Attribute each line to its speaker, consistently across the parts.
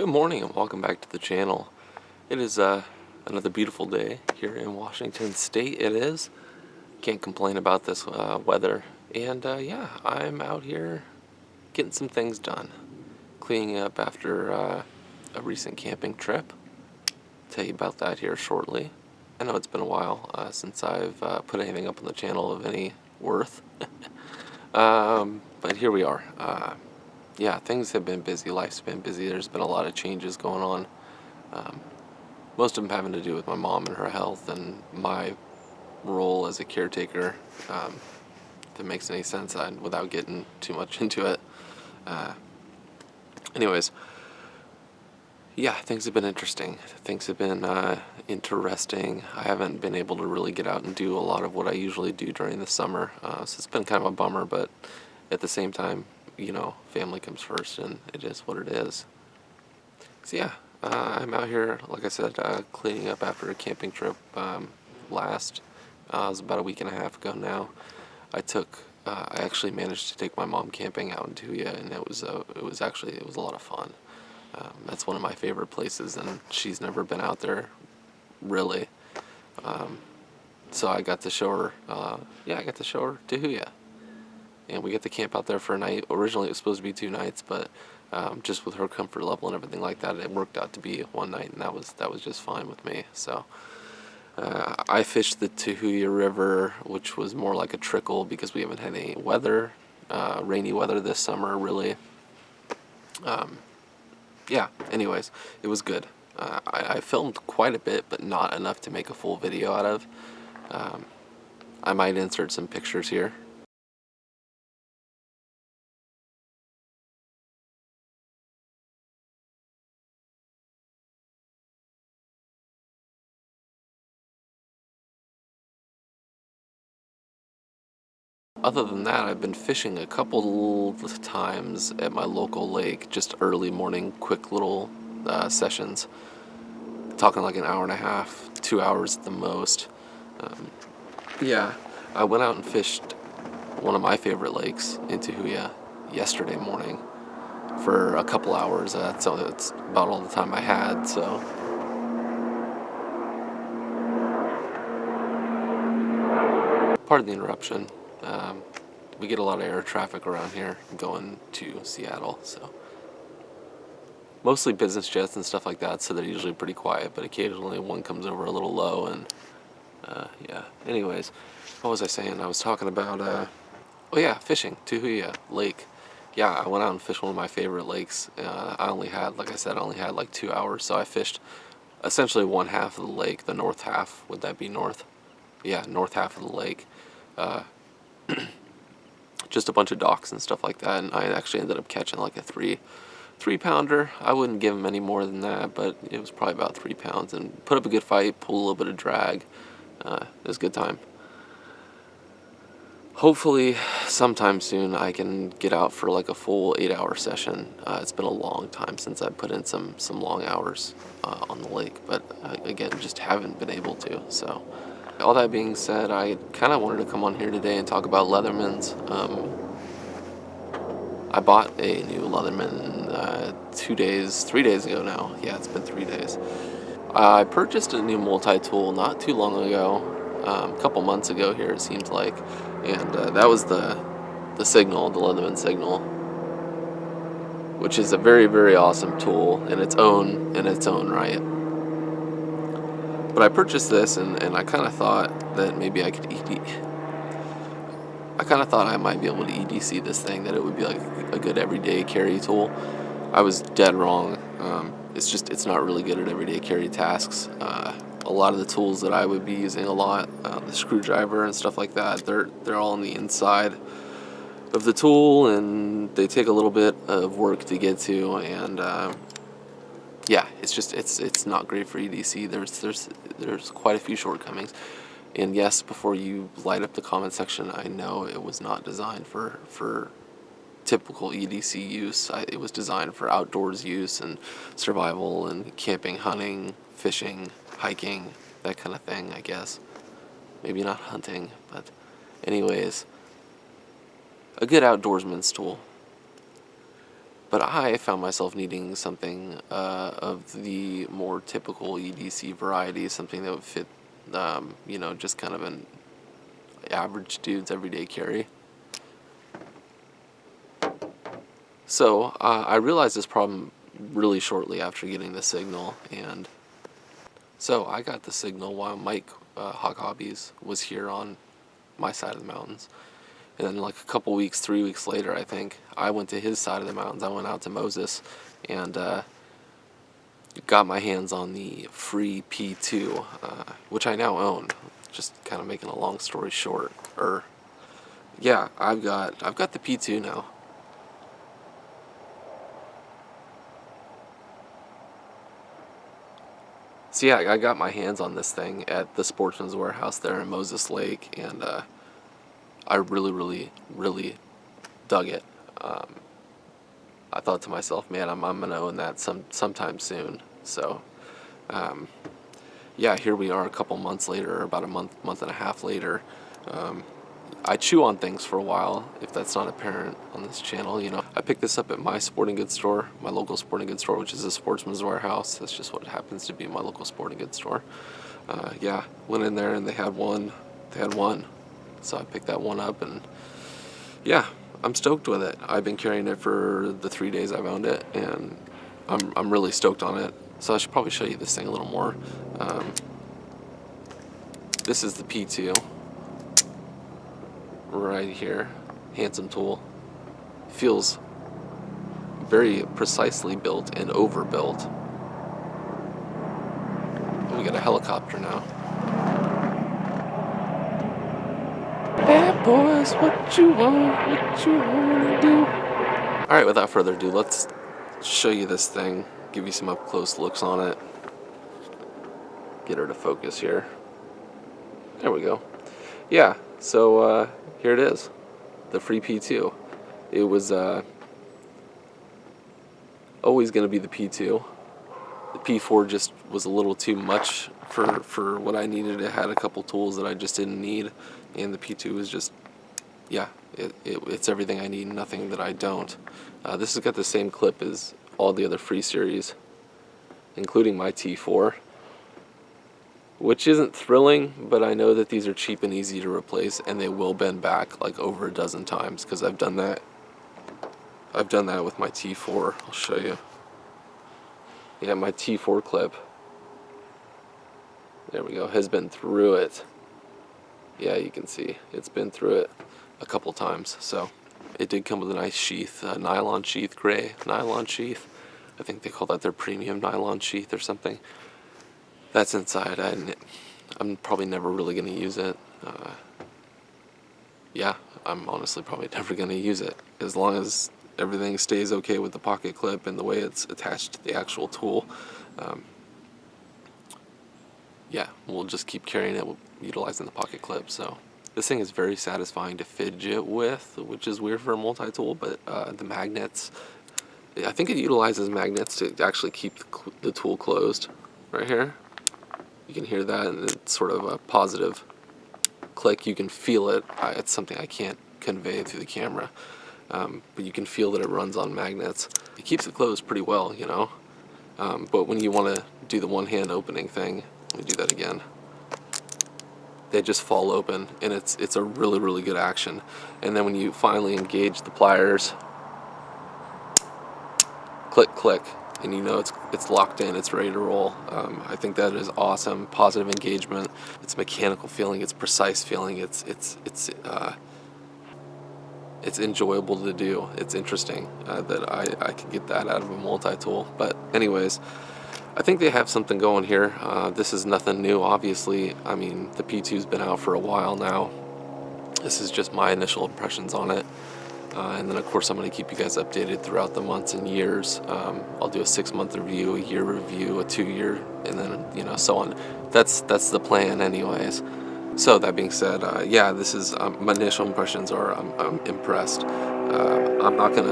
Speaker 1: Good morning and welcome back to the channel. It is another beautiful day here in Washington State. It is. Can't complain about this weather. And yeah, I'm out here getting some things done. Cleaning up after a recent camping trip. Tell you about that here shortly. I know it's been a while since I've put anything up on the channel of any worth. But here we are. Yeah, things have been busy. Life's been busy. There's been a lot of changes going on. Most of them having to do with my mom and her health and my role as a caretaker. If it makes any sense, without getting too much into it. Anyways, yeah, things have been interesting. Things have been interesting. I haven't been able to really get out and do a lot of what I usually do during the summer. So it's been kind of a bummer, but at the same time, you know, family comes first, and it is what it is. So yeah, I'm out here, like I said, cleaning up after a camping trip last. It was about a week and a half ago now. I actually managed to take my mom camping out in Tuya, and it was a lot of fun. That's one of my favorite places, and she's never been out there, really. So I got to show her, Tuya. And we get to camp out there for a night. Originally it was supposed to be 2 nights, but just with her comfort level and everything like that, it worked out to be 1 night, and that was just fine with me. So I fished the Tuya River, which was more like a trickle because we haven't had any weather, rainy weather this summer, really. Yeah, anyways, it was good. I filmed quite a bit, but not enough to make a full video out of. I might insert some pictures here. Other than that, I've been fishing a couple of times at my local lake, just early morning, quick little sessions. Talking like an hour and a half, 2 hours at the most. Yeah, I went out and fished one of my favorite lakes in Tahuya yesterday morning for a couple hours. So it's about all the time I had, so. Pardon the interruption. We get a lot of air traffic around here going to Seattle, so mostly business jets and stuff like that, so they're usually pretty quiet, but occasionally one comes over a little low, and yeah. Anyways, what was I saying? I was talking about oh yeah, fishing, Tahuya Lake. Yeah, I went out and fished one of my favorite lakes. I only had like 2 hours, so I fished essentially one half of the lake, the north half. Would that be north? Yeah, north half of the lake. Just a bunch of docks and stuff like that, and I actually ended up catching like a three pounder. I wouldn't give him any more than that, but it was probably about 3 pounds, and put up a good fight, pull a little bit of drag. It was a good time. Hopefully sometime soon I can get out for like a full 8-hour session. It's been a long time since I put in some long hours on the lake, but again, just haven't been able to. So all that being said, I kind of wanted to come on here today and talk about Leathermans. I bought a new Leatherman 3 days ago now. Yeah, it's been 3 days. I purchased a new multi-tool not too long ago, a couple months ago here it seems like, and that was the Signal, the Leatherman Signal, which is a very, very awesome tool in its own right. But I purchased this, and I kind of thought that maybe I could I kind of thought I might be able to EDC this thing, that it would be like a good everyday carry tool. I was dead wrong. It's not really good at everyday carry tasks. A lot of the tools that I would be using a lot, the screwdriver and stuff like that, they're all on the inside of the tool, and they take a little bit of work to get to, and yeah, it's not great for EDC. There's quite a few shortcomings. And yes, before you light up the comment section, I know it was not designed for typical EDC use. It was designed for outdoors use and survival and camping, hunting, fishing, hiking, that kind of thing, I guess. Maybe not hunting, but anyways, a good outdoorsman's tool. But I found myself needing something of the more typical EDC variety, something that would fit, you know, just kind of an average dude's everyday carry. So I realized this problem really shortly after getting the Signal, and so I got the Signal while Mike Hawk Hobbies was here on my side of the mountains. And then like a couple weeks, 3 weeks later, I think, I went to his side of the mountains. I went out to Moses and got my hands on the Free P2, which I now own. Just kind of making a long story short. Yeah, I've got the P2 now. So yeah, I got my hands on this thing at the Sportsman's Warehouse there in Moses Lake, and I really dug it. I thought to myself, man, I'm gonna own that sometime soon. So yeah, here we are a couple months later, or about a month and a half later. I chew on things for a while, if that's not apparent on this channel. You know, I picked this up at my sporting goods store, my local sporting goods store, which is a Sportsman's Warehouse. That's just what happens to be my local sporting goods store. Yeah, went in there and they had one. So I picked that one up, and yeah, I'm stoked with it. I've been carrying it for the 3 days I've owned it, and I'm really stoked on it. So I should probably show you this thing a little more. This is the P2 right here. Handsome tool. Feels very precisely built and overbuilt. We got a helicopter now. Bad boys, what you wanna do? Alright, without further ado, let's show you this thing, give you some up close looks on it. Get her to focus here. There we go. Yeah, so here it is, the Free P2. It was always going to be the P2. The P4 just was a little too much for what I needed. It had a couple tools that I just didn't need, and the P2 was just, yeah, it's everything I need, nothing that I don't. This has got the same clip as all the other Free series, including my T4, which isn't thrilling, but I know that these are cheap and easy to replace, and they will bend back like over a dozen times, because I've done that. I've done that with my T4. I'll show you. Yeah, my T4 clip, there we go, has been through it. Yeah, you can see it's been through it a couple times. So it did come with a nice sheath, a nylon sheath, gray nylon sheath. I think they call that their premium nylon sheath or something. That's inside. I'm probably never really going to use it. Yeah, I'm honestly probably never going to use it, as long as everything stays okay with the pocket clip and the way it's attached to the actual tool. Yeah, we'll just keep carrying it, utilizing the pocket clip. So this thing is very satisfying to fidget with, which is weird for a multi-tool, but the magnets, I think it utilizes magnets to actually keep the tool closed right here. You can hear that, and it's sort of a positive click. You can feel it. It's something I can't convey through the camera, but you can feel that it runs on magnets. It keeps it closed pretty well, you know. But when you want to do the one-hand opening thing, let me do that again. They just fall open, and it's a really good action. And then when you finally engage the pliers, click, click, and you know it's locked in, it's ready to roll. I think that is awesome. Positive engagement. It's mechanical feeling. It's precise feeling. It's enjoyable to do. It's interesting that I can get that out of a multi-tool. But anyways, I think they have something going here. This is nothing new, obviously. I mean, the P2's been out for a while now. This is just my initial impressions on it. And then, of course, I'm going to keep you guys updated throughout the months and years. I'll do a 6-month review, a year review, a 2-year, and then, you know, so on. That's the plan anyways. So that being said, yeah, this is, my initial impressions are I'm impressed. I'm not going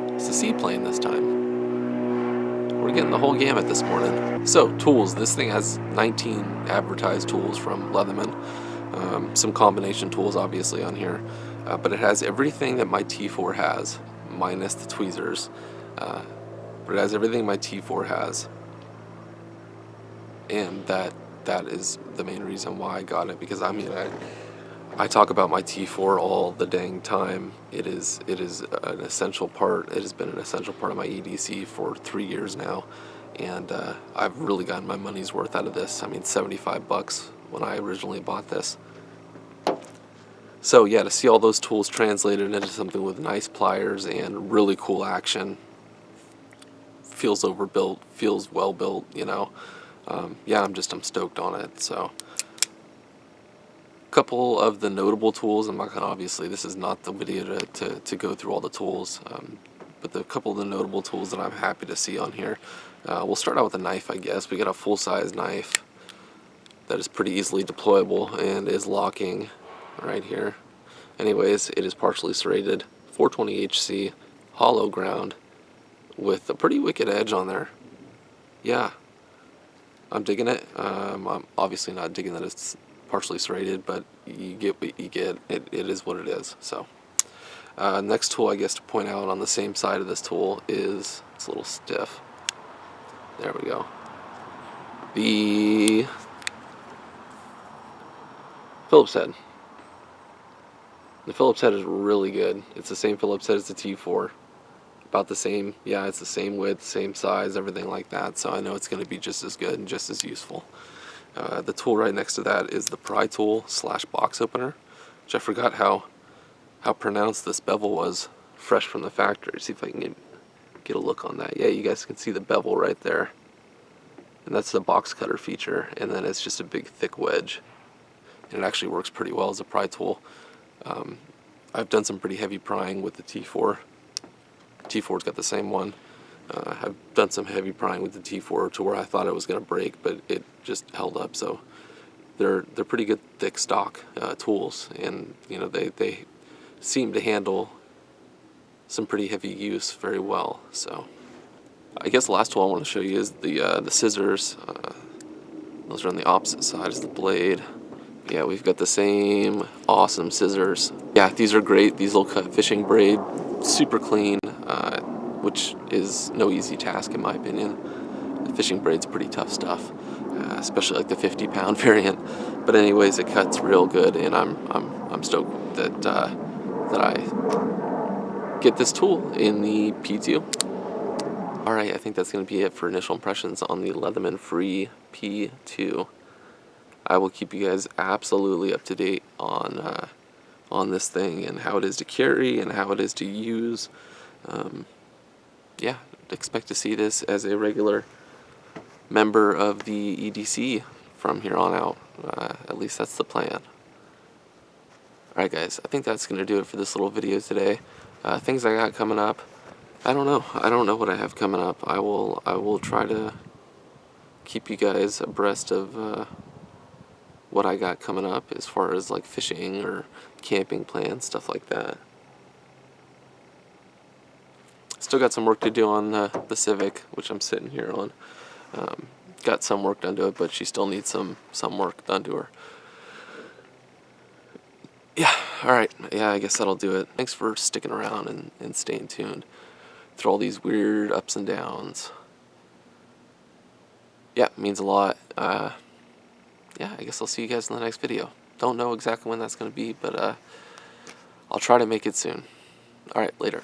Speaker 1: to... It's a seaplane this time. We're getting the whole gamut this morning. So, tools. This thing has 19 advertised tools from Leatherman. Some combination tools, obviously, on here. but it has everything that my T4 has, minus the tweezers. But it has everything my T4 has, and that is the main reason why I got it. Because I mean, I talk about my T4 all the dang time. It is an essential part. It has been an essential part of my EDC for 3 years now, and I've really gotten my money's worth out of this. I mean, 75 bucks when I originally bought this. So yeah, to see all those tools translated into something with nice pliers and really cool action, feels overbuilt, feels well built, you know. Yeah, I'm stoked on it. So couple of the notable tools. I'm not gonna, obviously this is not the video to go through all the tools, but the couple of the notable tools that I'm happy to see on here. We'll start out with a knife, I guess. We got a full-size knife that is pretty easily deployable and is locking right here. Anyways, it is partially serrated, 420 HC, hollow ground, with a pretty wicked edge on there. Yeah, I'm digging it. I'm obviously not digging that it's partially serrated, but you get what you get. It is what it is. So next tool, I guess, to point out on the same side of this tool is, it's a little stiff. There we go. The Phillips head. The Phillips head is really good. It's the same Phillips head as the T4. About the same. Yeah, it's the same width, same size, everything like that. So I know it's going to be just as good and just as useful. The tool right next to that is the pry tool / box opener, which I forgot how pronounced this bevel was fresh from the factory. See if I can get a look on that. Yeah, you guys can see the bevel right there. And that's the box cutter feature. And then it's just a big thick wedge. And it actually works pretty well as a pry tool. I've done some pretty heavy prying with the T4. T4's got the same one. I've done some heavy prying with the T4 to where I thought it was going to break, but it just held up. So they're pretty good thick stock tools, and you know they seem to handle some pretty heavy use very well. So I guess the last tool I want to show you is the scissors. Those are on the opposite side as the blade. Yeah, we've got the same awesome scissors. Yeah, these are great. These will cut fishing braid super clean, which is no easy task in my opinion. The fishing braid's pretty tough stuff, especially like the 50-pound variant. But anyways, it cuts real good, and I'm stoked that I get this tool in the P2. All right, I think that's going to be it for initial impressions on the Leatherman Free P2. I will keep you guys absolutely up to date on this thing and how it is to carry and how it is to use. Yeah, expect to see this as a regular member of the EDC from here on out. At least that's the plan. Alright guys, I think that's going to do it for this little video today. Things I got coming up, I don't know what I have coming up. I will try to keep you guys abreast of what I got coming up as far as like fishing or camping plans, stuff like that. Still got some work to do on the Civic, which I'm sitting here on. Got some work done to it, but she still needs some work done to her. Yeah, alright, yeah, I guess that'll do it. Thanks for sticking around and staying tuned through all these weird ups and downs. Yeah, means a lot. Yeah, I guess I'll see you guys in the next video. Don't know exactly when that's going to be, but I'll try to make it soon. Alright, later.